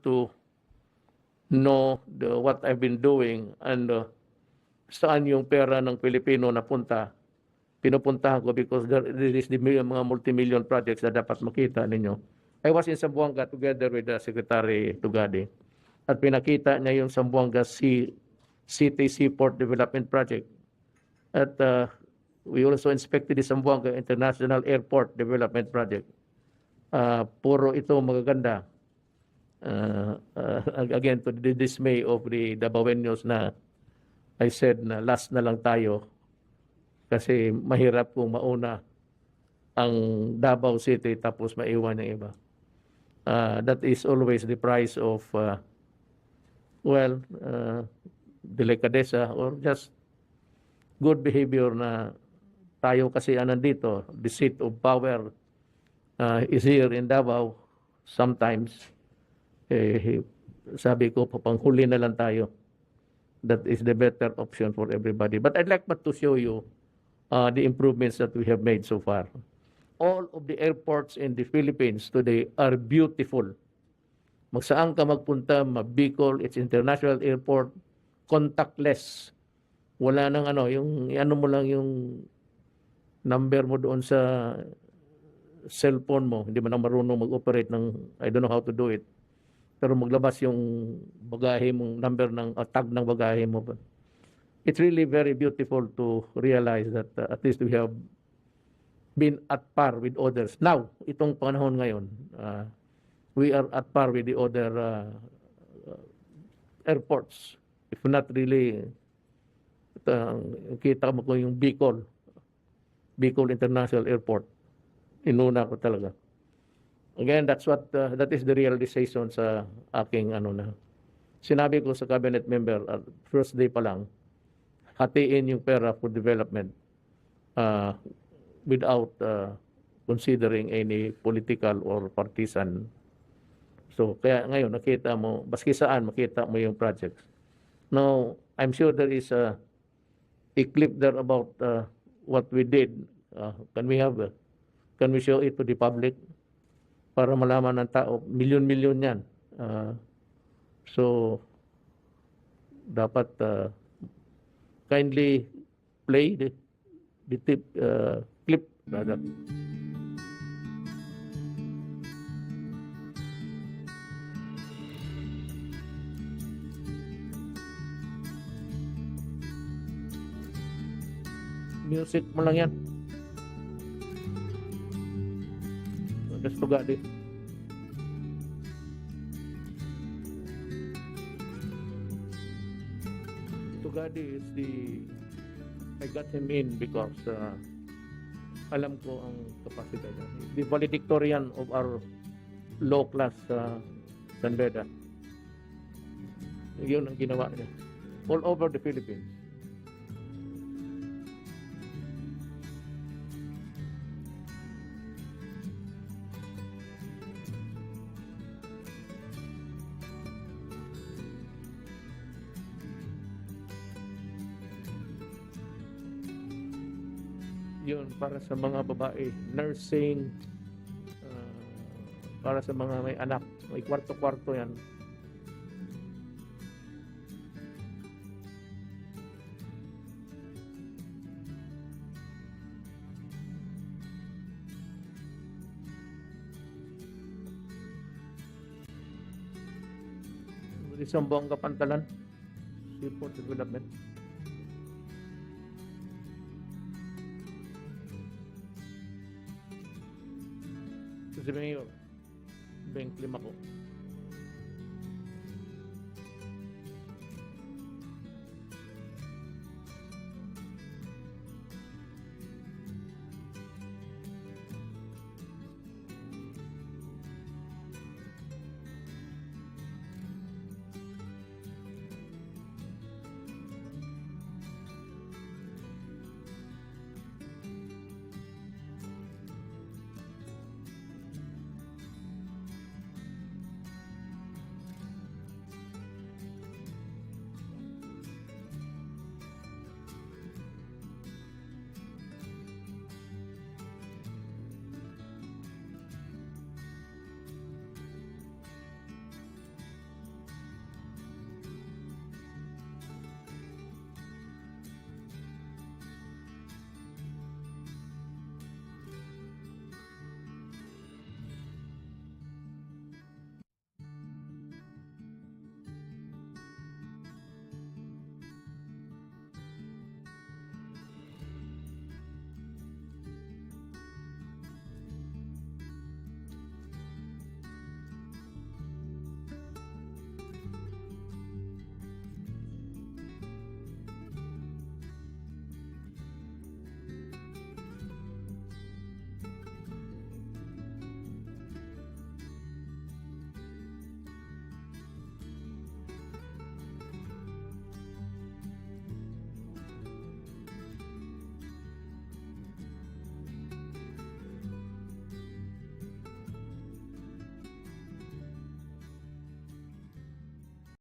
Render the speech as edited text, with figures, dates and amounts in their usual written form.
to know what I've been doing and saan yung pera ng Pilipino napunta, pinupuntahan ko because there is the mga multi-million projects na dapat makita ninyo. I was in Zamboanga together with Secretary Tugade at pinakita niya yung Zamboanga City Seaport Development Project. At we also inspected the Zamboanga International Airport Development Project. Puro ito magaganda. Again, to the dismay of the Davaoenos na I said na last na lang tayo kasi mahirap kung mauna ang Davao City tapos maiwan ng iba. That is always the price of, delikadesa or just good behavior na tayo kasi nandito. The seat of power is here in Davao. Sometimes, sabi ko, papanghuli na lang tayo. That is the better option for everybody. But I'd like to show you the improvements that we have made so far. All of the airports in the Philippines today are beautiful. Magsaan ka magpunta, Bicol, it's international airport, contactless. Wala nang yung mo lang yung number mo doon sa cellphone mo. Hindi mo na marunong mag-operate ng, I don't know how to do it. Pero maglabas yung bagahe mong number ng tag ng bagahe mo. It's really very beautiful to realize that at least we have been at par with others. Now, itong panahon ngayon, we are at par with the other airports. If not really, kita mo ko yung Bicol International Airport. Inuna ko talaga. Again, that is the realization sa aking sinabi ko sa cabinet member first day pa lang, hatiin yung pera for development without considering any political or partisan. So kaya ngayon nakita mo, baski saan makita mo yung projects. Now, I'm sure there is a clip there about what we did. Can we show it to the public? Para malaman ng tao, milyon-milyon yan. So, dapat kindly play the clip rather. Music mo lang yan. Just Tugade. Tugade is I got him in because alam ko ang kapasite niya. The valedictorian of our low class San Beda. Yun ang ginawa niya. All over the Philippines. Yun, para sa mga babae, nursing, para sa mga may anak, may kwarto-kwarto yan. Isang Zamboanga Pantalan, Seaport Development. Si Mayor Beng Limako.